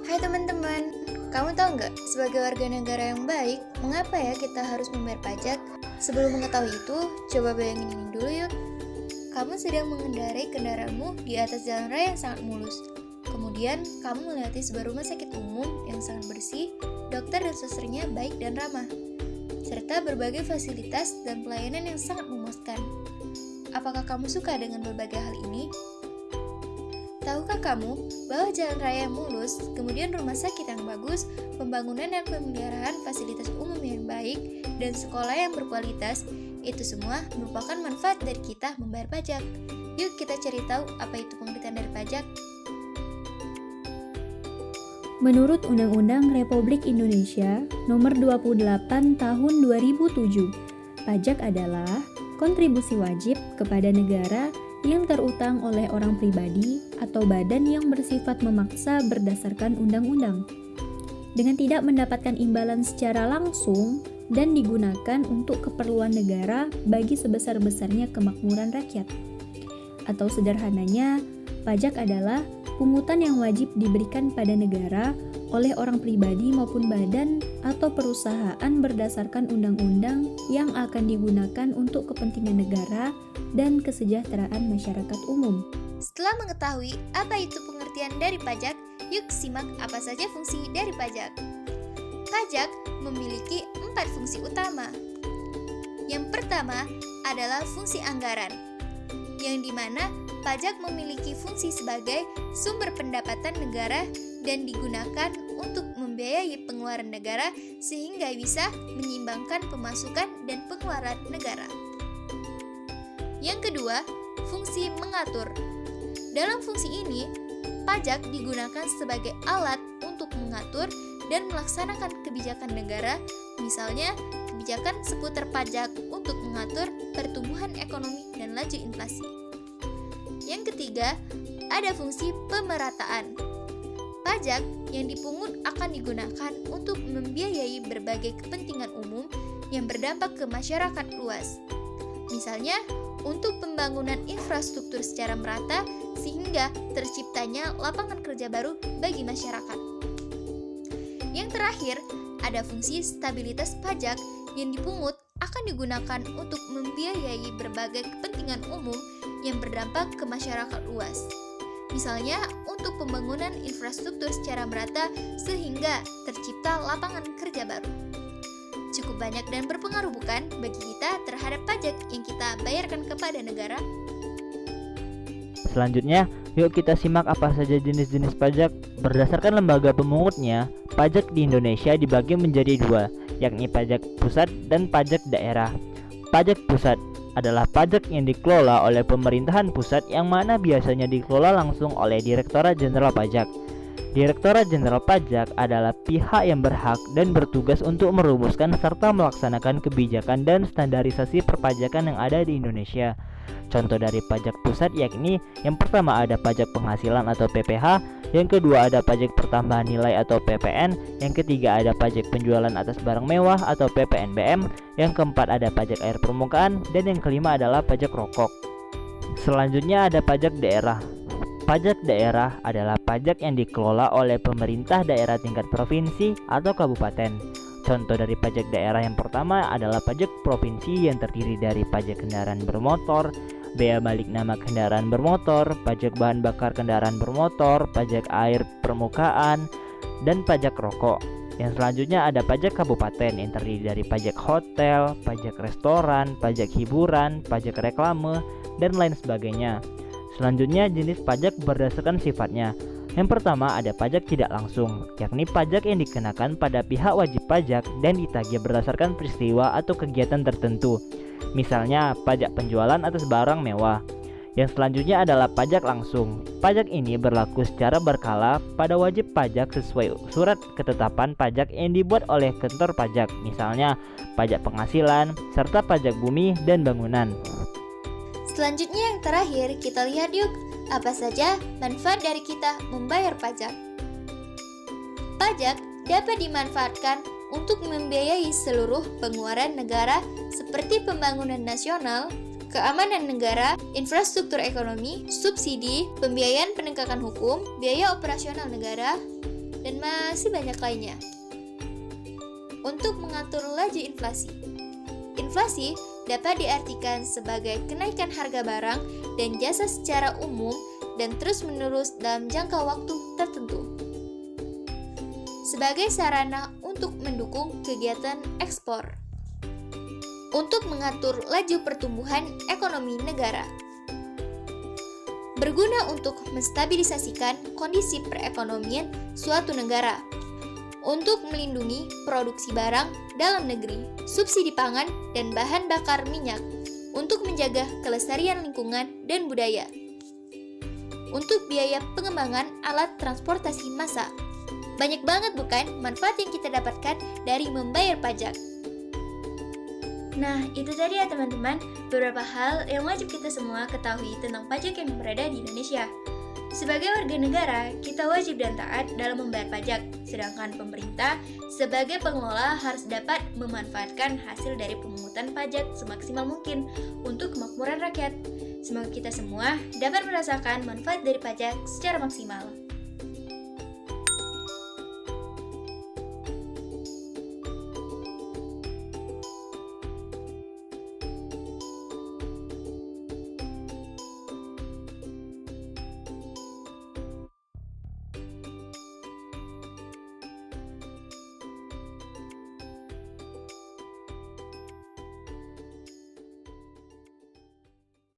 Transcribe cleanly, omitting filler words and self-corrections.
Hai teman-teman, kamu tahu nggak, sebagai warga negara yang baik, mengapa ya kita harus membayar pajak? Sebelum mengetahui itu, coba bayangin ini dulu yuk. Kamu sedang mengendarai kendaraanmu di atas jalan raya yang sangat mulus. Kemudian, kamu melewati sebuah rumah sakit umum yang sangat bersih, dokter dan susternya baik dan ramah, serta berbagai fasilitas dan pelayanan yang sangat memuaskan. Apakah kamu suka dengan berbagai hal ini? Tahukah kamu bahwa jalan raya yang mulus, kemudian rumah sakit yang bagus, pembangunan dan pemeliharaan fasilitas umum yang baik, dan sekolah yang berkualitas, itu semua merupakan manfaat dari kita membayar pajak. Yuk kita cari tahu apa itu pengertian dari pajak. Menurut Undang-Undang Republik Indonesia Nomor 28 Tahun 2007, pajak adalah kontribusi wajib kepada negara yang terutang oleh orang pribadi atau badan yang bersifat memaksa berdasarkan undang-undang, dengan tidak mendapatkan imbalan secara langsung dan digunakan untuk keperluan negara bagi sebesar-besarnya kemakmuran rakyat. Atau sederhananya, pajak adalah pungutan yang wajib diberikan pada negara oleh orang pribadi maupun badan atau perusahaan berdasarkan undang-undang yang akan digunakan untuk kepentingan negara dan kesejahteraan masyarakat umum. Setelah mengetahui apa itu pengertian dari pajak, yuk simak apa saja fungsi dari pajak. Pajak memiliki 4 fungsi utama. Yang pertama adalah fungsi anggaran, yang dimana pajak memiliki fungsi sebagai sumber pendapatan negara dan digunakan untuk membiayai pengeluaran negara sehingga bisa menyeimbangkan pemasukan dan pengeluaran negara. Yang kedua, fungsi mengatur. Dalam fungsi ini, pajak digunakan sebagai alat untuk mengatur dan melaksanakan kebijakan negara, misalnya kebijakan seputar pajak untuk mengatur pertumbuhan ekonomi dan laju inflasi. Yang ketiga, ada fungsi pemerataan. Pajak yang dipungut akan digunakan untuk membiayai berbagai kepentingan umum yang berdampak ke masyarakat luas. Misalnya, untuk pembangunan infrastruktur secara merata sehingga terciptanya lapangan kerja baru bagi masyarakat. Yang terakhir, ada fungsi stabilitas pajak yang dipungut akan digunakan untuk membiayai berbagai kepentingan umum yang berdampak ke masyarakat luas. Misalnya, untuk pembangunan infrastruktur secara merata sehingga tercipta lapangan kerja baru. Cukup banyak dan berpengaruh bukan bagi kita terhadap pajak yang kita bayarkan kepada negara? Selanjutnya, yuk kita simak apa saja jenis-jenis pajak. Berdasarkan lembaga pemungutnya, pajak di Indonesia dibagi menjadi 2, yakni pajak pusat dan pajak daerah. Pajak pusat adalah pajak yang dikelola oleh pemerintahan pusat yang mana biasanya dikelola langsung oleh Direktorat Jenderal Pajak. Direktorat Jenderal Pajak adalah pihak yang berhak dan bertugas untuk merumuskan serta melaksanakan kebijakan dan standarisasi perpajakan yang ada di Indonesia. Contoh dari pajak pusat yakni yang pertama ada pajak penghasilan atau PPh, yang kedua ada pajak pertambahan nilai atau PPN, yang ketiga ada pajak penjualan atas barang mewah atau PPNBM, yang keempat ada pajak air permukaan, dan yang kelima adalah pajak rokok. Selanjutnya ada pajak daerah. Pajak daerah adalah pajak yang dikelola oleh pemerintah daerah tingkat provinsi atau kabupaten. Contoh dari pajak daerah yang pertama adalah pajak provinsi yang terdiri dari pajak kendaraan bermotor, bea balik nama kendaraan bermotor, pajak bahan bakar kendaraan bermotor, pajak air permukaan, dan pajak rokok. Yang selanjutnya ada pajak kabupaten yang terdiri dari pajak hotel, pajak restoran, pajak hiburan, pajak reklame, dan lain sebagainya. Selanjutnya jenis pajak berdasarkan sifatnya. Yang pertama ada pajak tidak langsung, yakni pajak yang dikenakan pada pihak wajib pajak dan ditagih berdasarkan peristiwa atau kegiatan tertentu. Misalnya pajak penjualan atas barang mewah. Yang selanjutnya adalah pajak langsung. Pajak ini berlaku secara berkala pada wajib pajak sesuai surat ketetapan pajak yang dibuat oleh kantor pajak, misalnya pajak penghasilan, serta pajak bumi dan bangunan. Selanjutnya yang terakhir, kita lihat yuk apa saja manfaat dari kita membayar pajak. Pajak dapat dimanfaatkan untuk membiayai seluruh pengeluaran negara seperti pembangunan nasional, keamanan negara, infrastruktur ekonomi, subsidi, pembiayaan penegakan hukum, biaya operasional negara, dan masih banyak lainnya. Untuk mengatur laju inflasi. Inflasi dapat diartikan sebagai kenaikan harga barang dan jasa secara umum dan terus-menerus dalam jangka waktu tertentu. Sebagai sarana untuk mendukung kegiatan ekspor. Untuk mengatur laju pertumbuhan ekonomi negara. Berguna untuk menstabilisasikan kondisi perekonomian suatu negara, untuk melindungi produksi barang dalam negeri, subsidi pangan, dan bahan bakar minyak, untuk menjaga kelestarian lingkungan dan budaya, untuk biaya pengembangan alat transportasi massa. Banyak banget bukan manfaat yang kita dapatkan dari membayar pajak. Nah, itu tadi ya teman-teman, beberapa hal yang wajib kita semua ketahui tentang pajak yang berada di Indonesia. Sebagai warga negara, kita wajib dan taat dalam membayar pajak, sedangkan pemerintah sebagai pengelola harus dapat memanfaatkan hasil dari pemungutan pajak semaksimal mungkin untuk kemakmuran rakyat. Semoga kita semua dapat merasakan manfaat dari pajak secara maksimal.